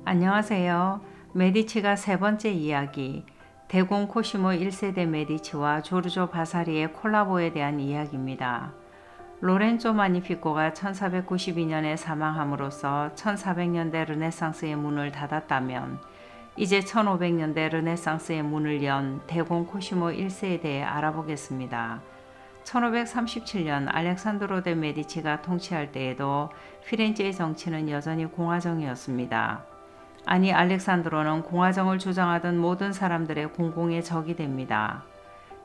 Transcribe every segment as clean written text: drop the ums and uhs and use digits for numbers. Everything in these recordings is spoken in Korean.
안녕하세요. 메디치가 세 번째 이야기, 대공 코시모 1세대 메디치와 조르조 바사리의 콜라보에 대한 이야기입니다. 로렌조 마니피코가 1492년에 사망함으로써 1400년대 르네상스의 문을 닫았다면 이제 1500년대 르네상스의 문을 연 대공 코시모 1세에 대해 알아보겠습니다. 1537년 알렉산드로 데 메디치가 통치할 때에도 피렌체의 정치는 여전히 공화정이었습니다. 아니, 알렉산드로는 공화정을 주장하던 모든 사람들의 공공의 적이 됩니다.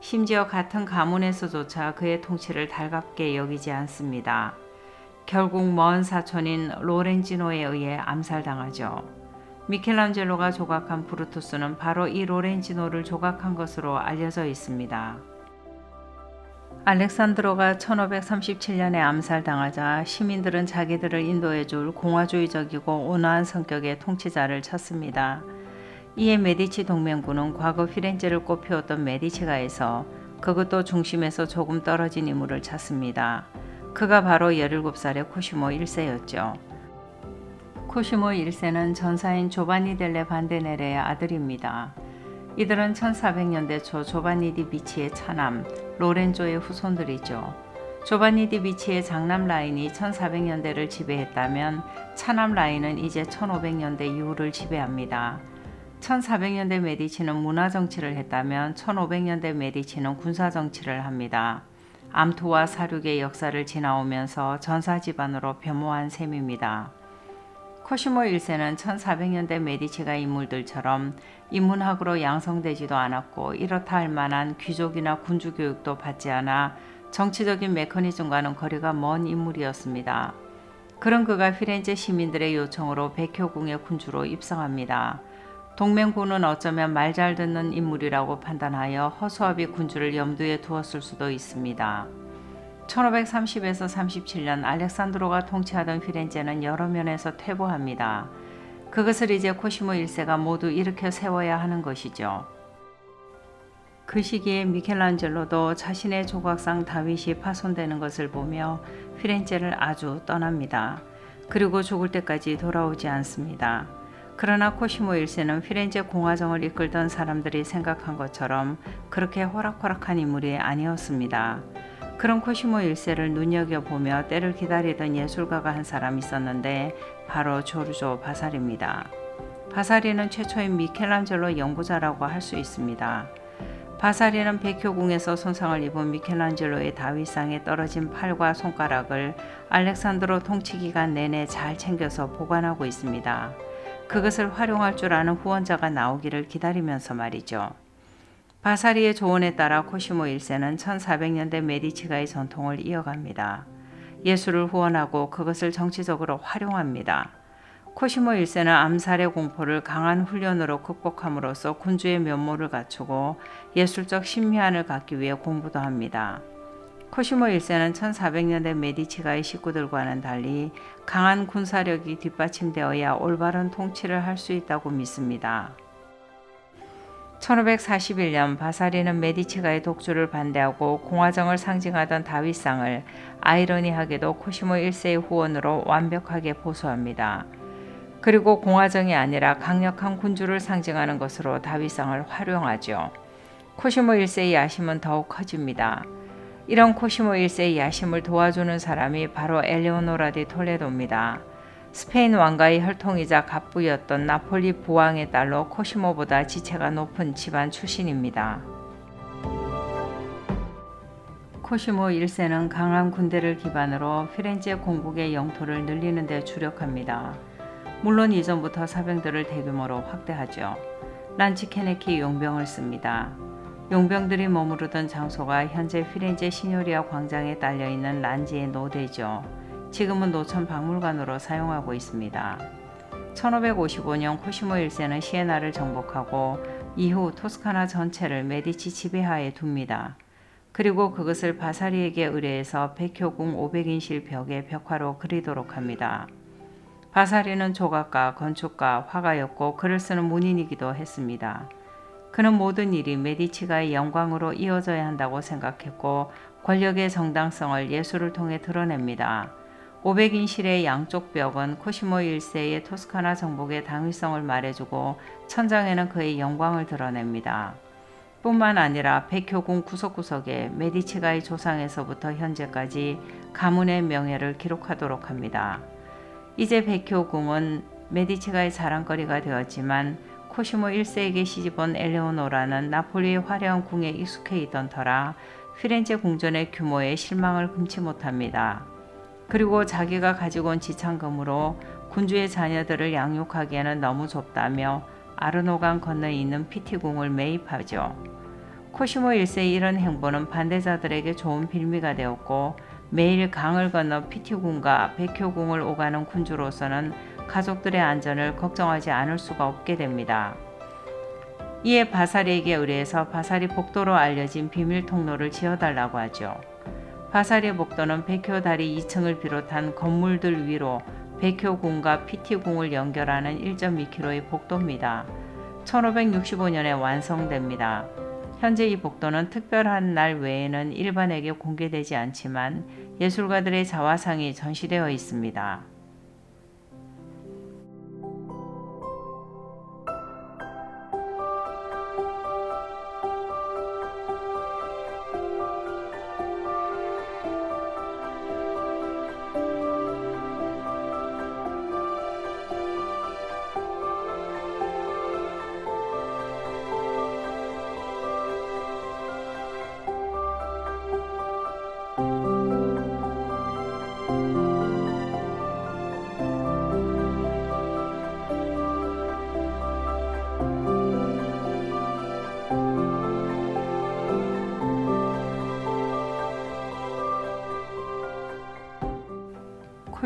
심지어 같은 가문에서조차 그의 통치를 달갑게 여기지 않습니다. 결국 먼 사촌인 로렌지노에 의해 암살당하죠. 미켈란젤로가 조각한 브루투스는 바로 이 로렌지노를 조각한 것으로 알려져 있습니다. 알렉산드로가 1537년에 암살당하자 시민들은 자기들을 인도해줄 공화주의적이고 온화한 성격의 통치자를 찾습니다. 이에 메디치 동맹군은 과거 피렌체를 꽃피웠던 메디치가에서 그것도 중심에서 조금 떨어진 인물을 찾습니다. 그가 바로 17살의 코시모 1세였죠. 코시모 1세는 전사인 조바니 델레 반데네레의 아들입니다. 이들은 1400년대 초 조바니 디 비치의 차남 로렌조의 후손들이죠. 조바니 디 비치의 장남 라인이 1400년대를 지배했다면 차남 라인은 이제 1500년대 이후를 지배합니다. 1400년대 메디치는 문화정치를 했다면 1500년대 메디치는 군사정치를 합니다. 암투와 사륙의 역사를 지나오면서 전사집안으로 변모한 셈입니다. 코시모 1세는 1400년대 메디치가 인물들처럼 인문학으로 양성되지도 않았고 이렇다 할 만한 귀족이나 군주 교육도 받지 않아 정치적인 메커니즘과는 거리가 먼 인물이었습니다. 그런 그가 피렌체 시민들의 요청으로 백효궁의 군주로 입성합니다. 동맹군은 어쩌면 말 잘 듣는 인물이라고 판단하여 허수아비 군주를 염두에 두었을 수도 있습니다. 1530에서 37년 알렉산드로가 통치하던 피렌체는 여러 면에서 퇴보합니다. 그것을 이제 코시모 1세가 모두 일으켜 세워야 하는 것이죠. 그 시기에 미켈란젤로도 자신의 조각상 다윗이 파손되는 것을 보며 피렌체를 아주 떠납니다. 그리고 죽을 때까지 돌아오지 않습니다. 그러나 코시모 1세는 피렌체 공화정을 이끌던 사람들이 생각한 것처럼 그렇게 호락호락한 인물이 아니었습니다. 그런 코시모 1세를 눈여겨보며 때를 기다리던 예술가가 한 사람 있었는데 바로 조르조 바사리입니다. 바사리는 최초의 미켈란젤로 연구자라고 할 수 있습니다. 바사리는 백효궁에서 손상을 입은 미켈란젤로의 다윗상에 떨어진 팔과 손가락을 알렉산드로 통치기간 내내 잘 챙겨서 보관하고 있습니다. 그것을 활용할 줄 아는 후원자가 나오기를 기다리면서 말이죠. 바사리의 조언에 따라 코시모 1세는 1400년대 메디치가의 전통을 이어갑니다. 예술을 후원하고 그것을 정치적으로 활용합니다. 코시모 1세는 암살의 공포를 강한 훈련으로 극복함으로써 군주의 면모를 갖추고 예술적 신미안을 갖기 위해 공부도 합니다. 코시모 1세는 1400년대 메디치가의 식구들과는 달리 강한 군사력이 뒷받침되어야 올바른 통치를 할 수 있다고 믿습니다. 1541년 바사리는 메디치가의 독주를 반대하고 공화정을 상징하던 다윗상을 아이러니하게도 코시모 1세의 후원으로 완벽하게 보수합니다. 그리고 공화정이 아니라 강력한 군주를 상징하는 것으로 다윗상을 활용하죠. 코시모 1세의 야심은 더욱 커집니다. 이런 코시모 1세의 야심을 도와주는 사람이 바로 엘레오노라 디 톨레도입니다. 스페인 왕가의 혈통이자 갑부였던 나폴리 부왕의 딸로 코시모보다 지체가 높은 집안 출신입니다. 코시모 1세는 강한 군대를 기반으로 피렌체 공국의 영토를 늘리는 데 주력합니다. 물론 이전부터 사병들을 대규모로 확대하죠. 란치케네키 용병을 씁니다. 용병들이 머무르던 장소가 현재 피렌체 시뇨리아 광장에 딸려있는 란지의 노대죠. 지금은 노천 박물관으로 사용하고 있습니다. 1555년 코시모 1세는 시에나를 정복하고 이후 토스카나 전체를 메디치 지배하에 둡니다. 그리고 그것을 바사리에게 의뢰해서 백효궁 500인실 벽에 벽화로 그리도록 합니다. 바사리는 조각가, 건축가, 화가였고 글을 쓰는 문인이기도 했습니다. 그는 모든 일이 메디치가의 영광으로 이어져야 한다고 생각했고 권력의 정당성을 예술을 통해 드러냅니다. 500인실의 양쪽 벽은 코시모 1세의 토스카나 정복의 당위성을 말해주고 천장에는 그의 영광을 드러냅니다. 뿐만 아니라 백효궁 구석구석에 메디치가의 조상에서부터 현재까지 가문의 명예를 기록하도록 합니다. 이제 백효궁은 메디치가의 자랑거리가 되었지만 코시모 1세에게 시집온 엘레오노라는 나폴리의 화려한 궁에 익숙해 있던 터라 피렌체 궁전의 규모에 실망을 금치 못합니다. 그리고 자기가 가지고 온 지창금으로 군주의 자녀들을 양육하기에는 너무 좁다며 아르노강 건너에 있는 피티궁을 매입하죠. 코시모 1세의 이런 행보는 반대자들에게 좋은 빌미가 되었고 매일 강을 건너 피티궁과 백효궁을 오가는 군주로서는 가족들의 안전을 걱정하지 않을 수가 없게 됩니다. 이에 바사리에게 의뢰해서 바사리 복도로 알려진 비밀 통로를 지어달라고 하죠. 바사리 복도는 백효 다리 2층을 비롯한 건물들 위로 백효궁과 피티궁을 연결하는 1.2km의 복도입니다. 1565년에 완성됩니다. 현재 이 복도는 특별한 날 외에는 일반에게 공개되지 않지만 예술가들의 자화상이 전시되어 있습니다.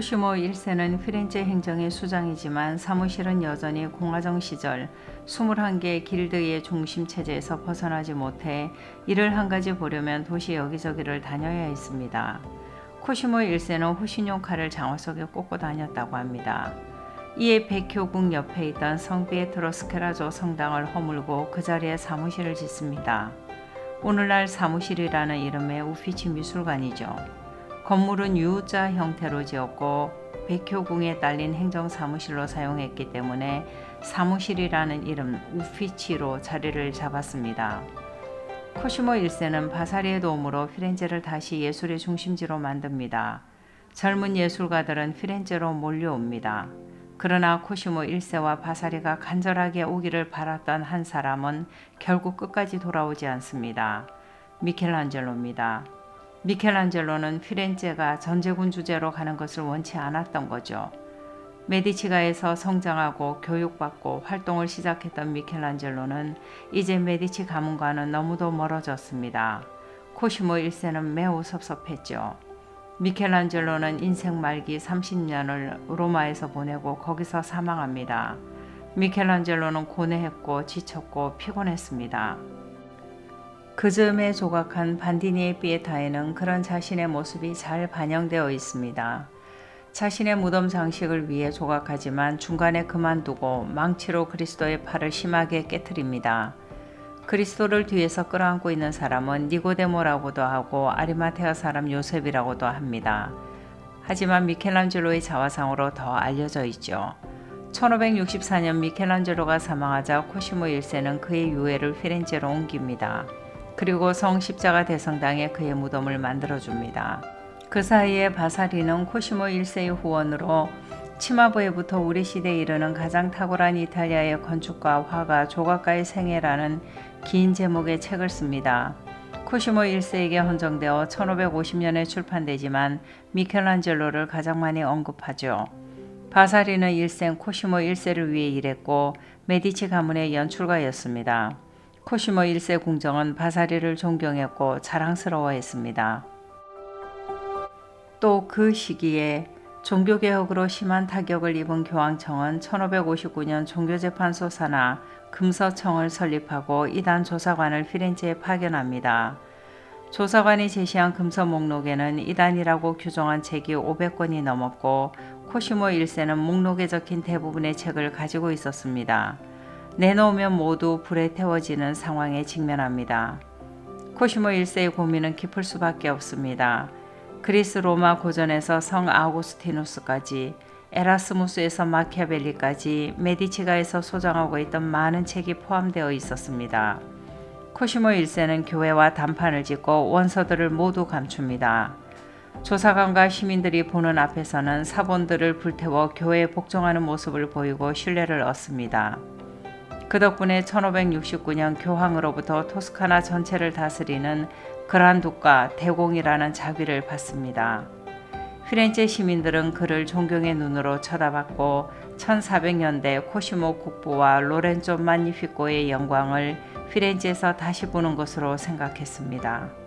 코시모 1세는 피렌체 행정의 수장이지만 사무실은 여전히 공화정 시절 21개의 길드의 중심 체제에서 벗어나지 못해 이를 한 가지 보려면 도시 여기저기를 다녀야 했습니다. 코시모 1세는 호신용 칼을 장화 속에 꽂고 다녔다고 합니다. 이에 백효궁 옆에 있던 성 피에트로 스케라조 성당을 허물고 그 자리에 사무실을 짓습니다. 오늘날 사무실이라는 이름의 우피치 미술관이죠. 건물은 U자 형태로 지었고 백효궁에 딸린 행정사무실로 사용했기 때문에 사무실이라는 이름 우피치로 자리를 잡았습니다. 코시모 1세는 바사리의 도움으로 피렌체를 다시 예술의 중심지로 만듭니다. 젊은 예술가들은 피렌체로 몰려옵니다. 그러나 코시모 1세와 바사리가 간절하게 오기를 바랐던 한 사람은 결국 끝까지 돌아오지 않습니다. 미켈란젤로입니다. 미켈란젤로는 피렌체가 전제군 주제로 가는 것을 원치 않았던 거죠. 메디치가에서 성장하고 교육받고 활동을 시작했던 미켈란젤로는 이제 메디치 가문과는 너무도 멀어졌습니다. 코시모 1세는 매우 섭섭했죠. 미켈란젤로는 인생 말기 30년을 로마에서 보내고 거기서 사망합니다. 미켈란젤로는 고뇌했고 지쳤고 피곤했습니다. 그 즈음에 조각한 반디니의 피에타에는 그런 자신의 모습이 잘 반영되어 있습니다. 자신의 무덤 장식을 위해 조각하지만 중간에 그만두고 망치로 그리스도의 팔을 심하게 깨트립니다. 그리스도를 뒤에서 끌어안고 있는 사람은 니고데모라고도 하고 아리마테아 사람 요셉이라고도 합니다. 하지만 미켈란젤로의 자화상으로 더 알려져 있죠. 1564년 미켈란젤로가 사망하자 코시모 1세는 그의 유해를 피렌체로 옮깁니다. 그리고 성 십자가 대성당에 그의 무덤을 만들어줍니다. 그 사이에 바사리는 코시모 1세의 후원으로 치마부에부터 우리 시대에 이르는 가장 탁월한 이탈리아의 건축가, 화가, 조각가의 생애라는 긴 제목의 책을 씁니다. 코시모 1세에게 헌정되어 1550년에 출판되지만 미켈란젤로를 가장 많이 언급하죠. 바사리는 일생 코시모 1세를 위해 일했고 메디치 가문의 연출가였습니다. 코시모 1세 궁정은 바사리를 존경했고 자랑스러워했습니다. 또 그 시기에 종교개혁으로 심한 타격을 입은 교황청은 1559년 종교재판소 산하 금서청을 설립하고 이단 조사관을 피렌체에 파견합니다. 조사관이 제시한 금서 목록에는 이단이라고 규정한 책이 500권이 넘었고 코시모 1세는 목록에 적힌 대부분의 책을 가지고 있었습니다. 내놓으면 모두 불에 태워지는 상황에 직면합니다. 코시모 1세의 고민은 깊을 수밖에 없습니다. 그리스 로마 고전에서 성 아우구스티누스까지, 에라스무스에서 마키아벨리까지 메디치가에서 소장하고 있던 많은 책이 포함되어 있었습니다. 코시모 1세는 교회와 단판을 짓고 원서들을 모두 감춥니다. 조사관과 시민들이 보는 앞에서는 사본들을 불태워 교회에 복종하는 모습을 보이고 신뢰를 얻습니다. 그 덕분에 1569년 교황으로부터 토스카나 전체를 다스리는 그란두카 대공이라는 자귀를 받습니다. 피렌체 시민들은 그를 존경의 눈으로 쳐다봤고 1400년대 코시모 국부와 로렌조 마니피코의 영광을 피렌체에서 다시 보는 것으로 생각했습니다.